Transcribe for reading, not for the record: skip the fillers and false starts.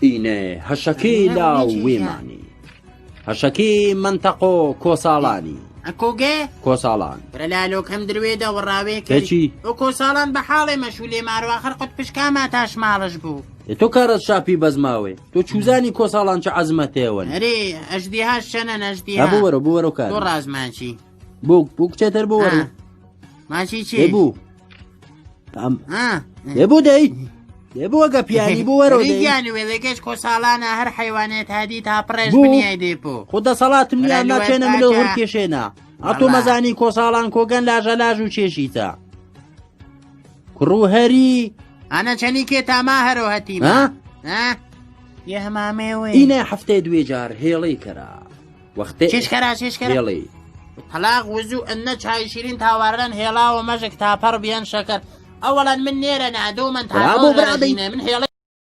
ئینێ هەشەکەی لا وێمانی هەشەکەی منتەق و کۆساڵانی ئەکۆگێ کۆساڵان برە لالۆکەم درێدا وەڕاوێ کەچی ئەو کۆساڵان بە حاڵێ مەشولێ ماروواخر قوت پشکاما تاش ماڵش بوو تۆ کارت شاپی بەزماوێ تۆ چوزانی کۆساڵان چه عەزمەتێون ئەرێ ئەژدیها شەنە نەژدیها بۆ وەرە بۆ وەرە کار تۆ ڕازمانچی بوو کچێتەر بۆ وەرە ماچی چی بوو بوو دەیت بوو ئەگە پیانی بۆ وەرە گیانی وێلەگەش کۆساڵانە هەر حیوانێت هادی تا پڕێژ بنیای دێپۆ خوددە سەڵاتم لیان ناچێنە ملە هەر کێشێنە ئەتۆ مەزانی کۆساڵان کۆگەن لاژە لاژ و چێشیتە کوڕوو هەری ئەنە چەنی کێ تاما هەرۆ هەتیم یە هەمامێوێ ئینە هەفتەی دوێ جار هێڵەی کەرا وەختێ چێشکەرا چێشکەرا هێڵەی تەلاق وزوو ئەنە چای شیرین تاوارەن هێڵاوە مەژێک تاپەڕ بیان شەکەر ئەوەڵەن من نێرە نادۆ من تا من هێڵە